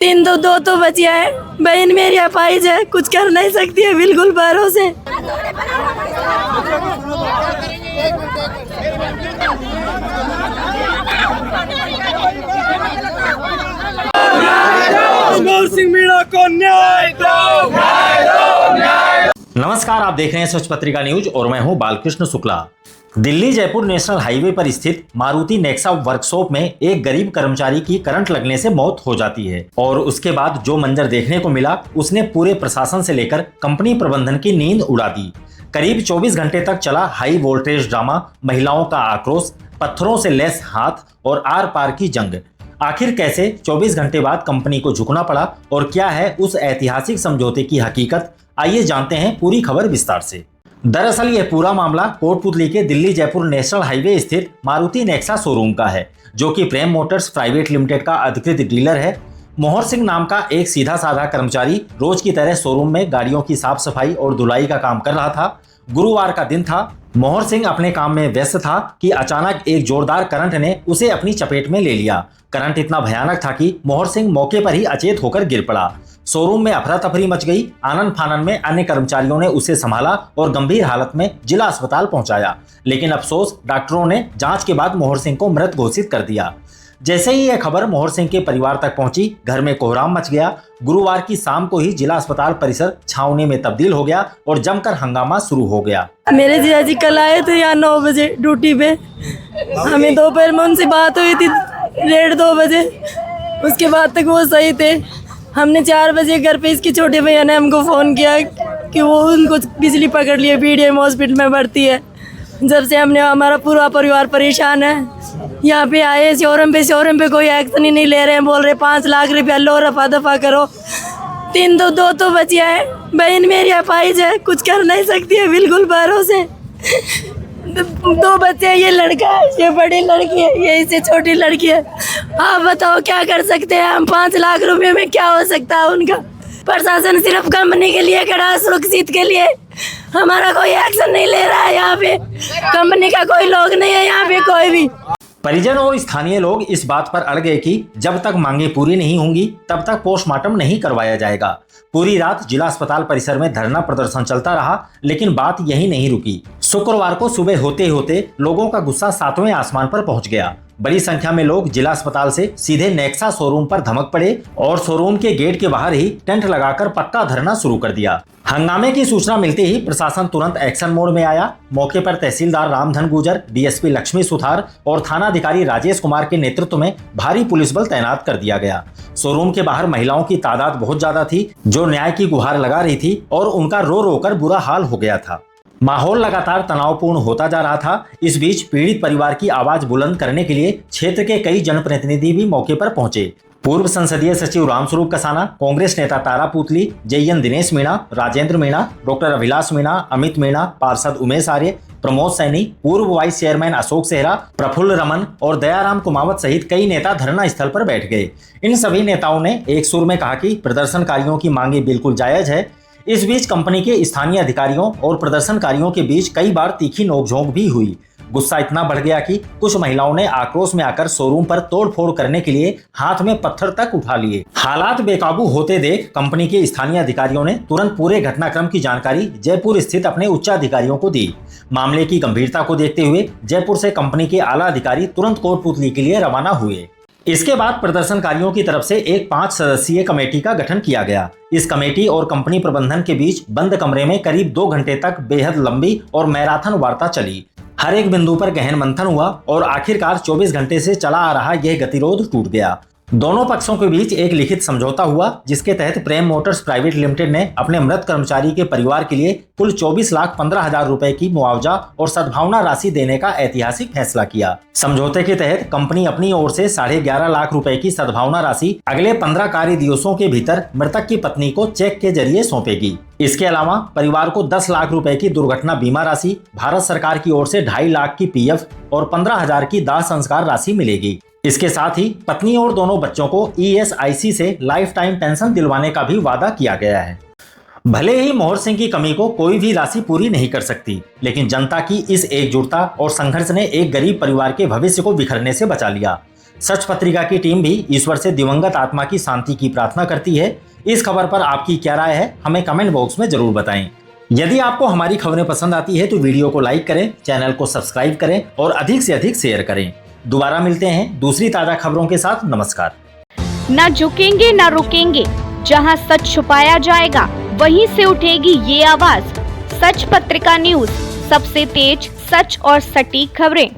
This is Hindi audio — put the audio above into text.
तीन तो दो तो बचिया है। बहन मेरी अपाहिज है, कुछ कर नहीं सकती है बिल्कुल भरोसे। सिंह मीणा को न्याय दो, न्याय दो, न्याय दो। नमस्कार, आप देख रहे हैं स्वच्छ पत्रिका न्यूज और मैं हूं बालकृष्ण शुक्ला। दिल्ली जयपुर नेशनल हाईवे पर स्थित मारुति नेक्सा वर्कशॉप में एक गरीब कर्मचारी की करंट लगने से मौत हो जाती है और उसके बाद जो मंजर देखने को मिला उसने पूरे प्रशासन से लेकर कंपनी प्रबंधन की नींद उड़ा दी। करीब 24 घंटे तक चला हाई वोल्टेज ड्रामा, महिलाओं का आक्रोश, पत्थरों से लैस हाथ और आर पार की जंग। आखिर कैसे 24 घंटे बाद कंपनी को झुकना पड़ा और क्या है उस ऐतिहासिक समझौते की हकीकत, आइए जानते हैं पूरी खबर विस्तार से। दरअसल यह पूरा मामला कोटपुतली के दिल्ली जयपुर नेशनल हाईवे स्थित मारुति नेक्सा शोरूम का है, जो कि प्रेम मोटर्स प्राइवेट लिमिटेड का अधिकृत डीलर है। मोहर सिंह नाम का एक सीधा साधा कर्मचारी रोज की तरह शोरूम में गाड़ियों की साफ सफाई और धुलाई का काम कर रहा था। गुरुवार का दिन था। मोहर सिंह अपने काम में व्यस्त था कि अचानक एक जोरदार करंट ने उसे अपनी चपेट में ले लिया। करंट इतना भयानक था कि मोहर सिंह मौके पर ही अचेत होकर गिर पड़ा। शोरूम में अफरा तफरी मच गई। आनन फानन में अन्य कर्मचारियों ने उसे संभाला और गंभीर हालत में जिला अस्पताल पहुंचाया, लेकिन अफसोस डॉक्टरों ने जांच के बाद मोहर सिंह को मृत घोषित कर दिया। जैसे ही यह खबर मोहर सिंह के परिवार तक पहुंची, घर में कोहराम मच गया। गुरुवार की शाम को ही जिला अस्पताल परिसर छावनी में तब्दील हो गया और जमकर हंगामा शुरू हो गया। मेरे जिया जी कल आए थे यहाँ 9 बजे ड्यूटी पे। हमें दोपहर में उनसे बात हुई थी 1:30-2 बजे। उसके बाद तक वो सही थे। हमने 4 बजे घर पे इसके छोटे भैया ने हमको फ़ोन किया कि वो उनको बिजली पकड़ लिए, पीडीएम हॉस्पिटल में भर्ती है। जब से हमारा पूरा परिवार परेशान है। यहाँ पे आए शोरूम पे कोई एक्शन ही नहीं ले रहे हैं। बोल रहे 5 लाख रुपया लो, रफा दफा करो। 3 तो 2 तो बचिया है। बहन मेरी अपाहिज है, कुछ कर नहीं सकती है बिल्कुल भरोसे। 2 बच्चे हैं, ये लड़का है, ये बड़ी लड़की है, ये इससे छोटी लड़की है। आप बताओ क्या कर सकते हैं हम? 5 लाख रुपए में क्या हो सकता है उनका? प्रशासन सिर्फ कंपनी के लिए खड़ा, सुरक्षित के लिए। हमारा कोई एक्शन नहीं ले रहा है। यहाँ पे कंपनी का कोई लोग नहीं है यहाँ पे कोई भी। परिजन और स्थानीय लोग इस बात पर अड़ गए कि जब तक मांगे पूरी नहीं होंगी तब तक पोस्टमार्टम नहीं करवाया जाएगा। पूरी रात जिला अस्पताल परिसर में धरना प्रदर्शन चलता रहा, लेकिन बात यही नहीं रुकी। शुक्रवार को सुबह होते होते लोगों का गुस्सा 7वें आसमान पर पहुंच गया। बड़ी संख्या में लोग जिला अस्पताल से सीधे नेक्सा शोरूम पर धमक पड़े और शोरूम के गेट के बाहर ही टेंट लगाकर पक्का धरना शुरू कर दिया। हंगामे की सूचना मिलते ही प्रशासन तुरंत एक्शन मोड में आया। मौके पर तहसीलदार रामधन गुजर, डीएसपी लक्ष्मी सुथार और थानाधिकारी राजेश कुमार के नेतृत्व में भारी पुलिस बल तैनात कर दिया गया। शोरूम के बाहर महिलाओं की तादाद बहुत ज्यादा थी, जो न्याय की गुहार लगा रही थी और उनका रो रो कर बुरा हाल हो गया था। माहौल लगातार तनावपूर्ण होता जा रहा था। इस बीच पीड़ित परिवार की आवाज बुलंद करने के लिए क्षेत्र के कई जनप्रतिनिधि भी मौके पर पहुंचे। पूर्व संसदीय सचिव रामस्वरूप कसाना, कांग्रेस नेता तारा पुतली, जेएन दिनेश मीणा, राजेंद्र मीणा, डॉक्टर अभिलाष मीणा, अमित मीणा, पार्षद उमेश आर्य, प्रमोद सैनी, पूर्व वाइस चेयरमैन अशोक सेहरा, प्रफुल्ल रमन और दयाराम कुमावत सहित कई नेता धरना स्थल पर बैठ गए। इन सभी नेताओं ने एक सुर में कहा कि प्रदर्शनकारियों की मांगे बिल्कुल जायज है। इस बीच कंपनी के स्थानीय अधिकारियों और प्रदर्शनकारियों के बीच कई बार तीखी नोकझोंक भी हुई। गुस्सा इतना बढ़ गया कि कुछ महिलाओं ने आक्रोश में आकर शोरूम पर तोड़फोड़ करने के लिए हाथ में पत्थर तक उठा लिए। हालात बेकाबू होते देख कंपनी के स्थानीय अधिकारियों ने तुरंत पूरे घटनाक्रम की जानकारी जयपुर स्थित अपने उच्चाधिकारियों को दी। मामले की गंभीरता को देखते हुए जयपुर से कंपनी के आला अधिकारी तुरंत कोटपुतली के लिए रवाना हुए। इसके बाद प्रदर्शनकारियों की तरफ से एक 5 सदस्यीय कमेटी का गठन किया गया। इस कमेटी और कंपनी प्रबंधन के बीच बंद कमरे में करीब 2 घंटे तक बेहद लंबी और मैराथन वार्ता चली। हर एक बिंदु पर गहन मंथन हुआ और आखिरकार 24 घंटे से चला आ रहा यह गतिरोध टूट गया। दोनों पक्षों के बीच एक लिखित समझौता हुआ, जिसके तहत प्रेम मोटर्स प्राइवेट लिमिटेड ने अपने मृत कर्मचारी के परिवार के लिए कुल 24,15,000 रुपए की मुआवजा और सद्भावना राशि देने का ऐतिहासिक फैसला किया। समझौते के तहत कंपनी अपनी ओर से 11.5 लाख रुपए की सद्भावना राशि अगले 15 कार्य दिवसों के भीतर मृतक की पत्नी को चेक के जरिए सौंपेगी। इसके अलावा परिवार को 10 लाख रुपए की दुर्घटना बीमा राशि, भारत सरकार की ओर से 2.5 लाख की पीएफ और 15,000 की दाह संस्कार राशि मिलेगी। इसके साथ ही पत्नी और दोनों बच्चों को ईएसआईसी से लाइफ टाइम पेंशन दिलवाने का भी वादा किया गया है। भले ही मोहर सिंह की कमी को कोई भी राशि पूरी नहीं कर सकती, लेकिन जनता की इस एकजुटता और संघर्ष ने एक गरीब परिवार के भविष्य को बिखरने से बचा लिया। सच पत्रिका की टीम भी ईश्वर से दिवंगत आत्मा की शांति की प्रार्थना करती है। इस खबर पर आपकी क्या राय है, हमें कमेंट बॉक्स में जरूर बताएं। यदि आपको हमारी खबरें पसंद आती है तो वीडियो को लाइक करें, चैनल को सब्सक्राइब करें और अधिक से अधिक शेयर करें। दोबारा मिलते हैं दूसरी ताजा खबरों के साथ। नमस्कार। न झुकेंगे न रुकेंगे, जहां सच छुपाया जाएगा वहीं से उठेगी ये आवाज। सच पत्रिका न्यूज, सबसे तेज, सच और सटीक खबरें।